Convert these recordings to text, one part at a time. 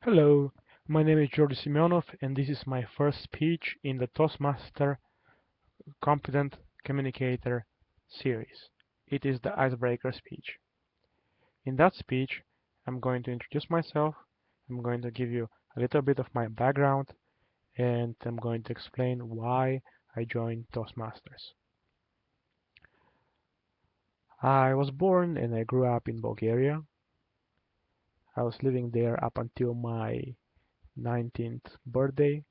Hello, my name is Georgi Semyonov, and this is my first speech in the ToastMaster Competent Communicator series. It is the Icebreaker speech. In that speech, I'm going to introduce myself, I'm going to give you a little bit of my background, and I'm going to explain why I joined ToastMasters. I was born and I grew up in Bulgaria. I was living there up until my 19th birthday.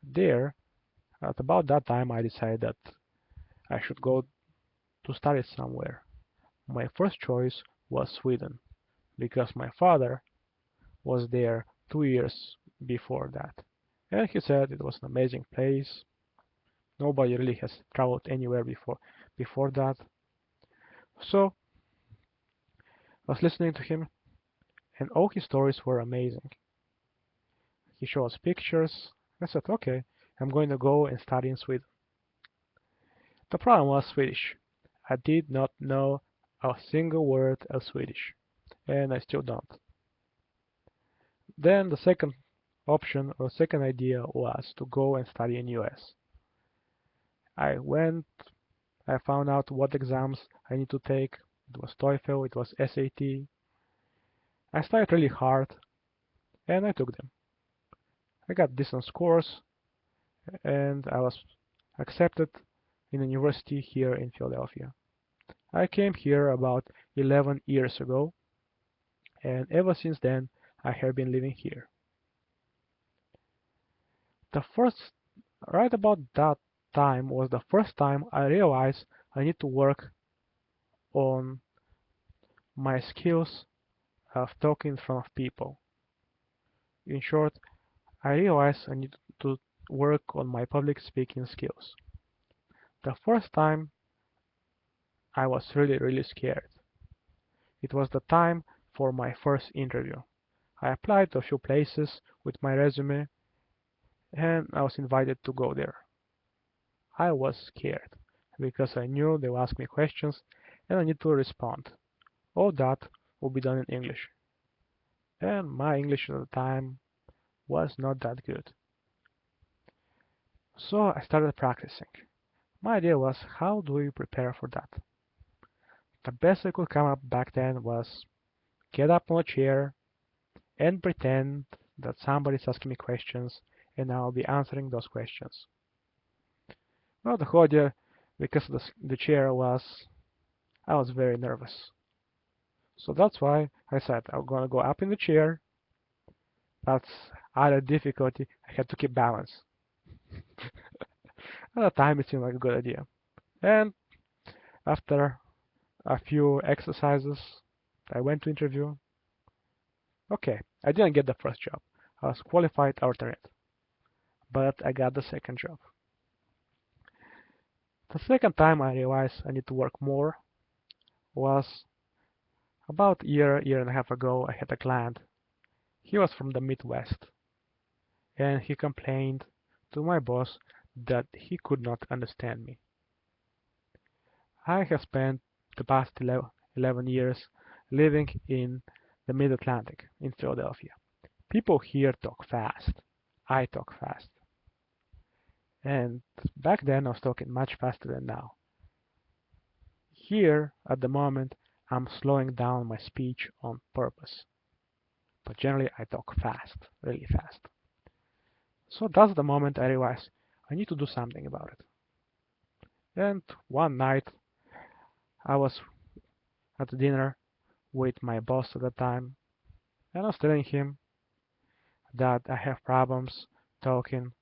There, at about that time, I decided that I should go to study somewhere. My first choice was Sweden because my father was there 2 years before that. And he said it was an amazing place. Nobody really has traveled anywhere before that. So I was listening to him, and all his stories were amazing. He showed us pictures. I said, okay, I'm going to go and study in Sweden. The problem was Swedish. I did not know a single word of Swedish, and I still don't. Then the second option or second idea was to go and study in US. I went, I found out what exams I need to take. It was TOEFL, it was SAT. I studied really hard and I took them. I got decent scores and I was accepted in a university here in Philadelphia. I came here about 11 years ago, and ever since then I have been living here. The first, right about that time was the first time I realized I need to work on my skills of talking in front of people. In short, I realized I need to work on my public speaking skills. The first time I was really scared. It was the time for my first interview. I applied to a few places with my resume and I was invited to go there. I was scared because I knew they would ask me questions and I need to respond. All that will be done in English. And my English at the time was not that good. So I started practicing. My idea was, how do we prepare for that? The best I could come up back then was get up on a chair and pretend that somebody's asking me questions and I'll be answering those questions. Well, the whole idea, because the chair I was very nervous. So that's why I said I'm gonna go up in the chair. That's added difficulty. I had to keep balance. At the time, it seemed like a good idea. And after a few exercises, I went to interview. Okay, I didn't get the first job. I was qualified alternate, but I got the second job. The second time I realized I need to work more was about a year and a half ago. I had a client. He was from the Midwest, and he complained to my boss that he could not understand me. I have spent the past 11 years living in the Mid-Atlantic, in Philadelphia. People here talk fast. I talk fast. And back then I was talking much faster than now. Here, at the moment, I'm slowing down my speech on purpose. But generally I talk fast, really fast. So that's the moment I realized I need to do something about it. And one night I was at dinner with my boss at the time, and I was telling him that I have problems talking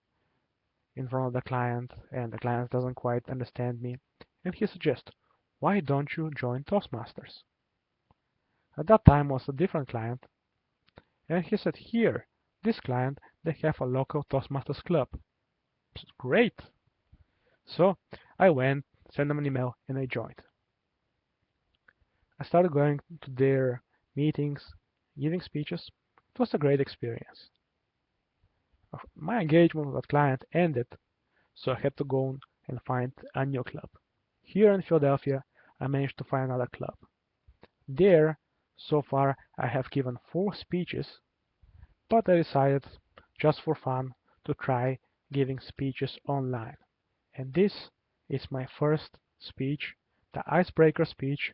in front of the client and the client doesn't quite understand me. And he suggests, why don't you join ToastMasters? At that time was a different client, and he said, here, this client, they have a local ToastMasters club. Great! So I went, sent them an email, and I joined. I started going to their meetings, giving speeches. It was a great experience. My engagement with that client ended, so I had to go and find a new club. Here in Philadelphia, I managed to find another club. There, so far, I have given 4 speeches, but I decided, just for fun, to try giving speeches online. And this is my first speech, the icebreaker speech.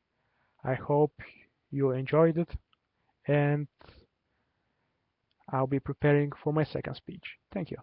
I hope you enjoyed it, and I'll be preparing for my second speech. Thank you.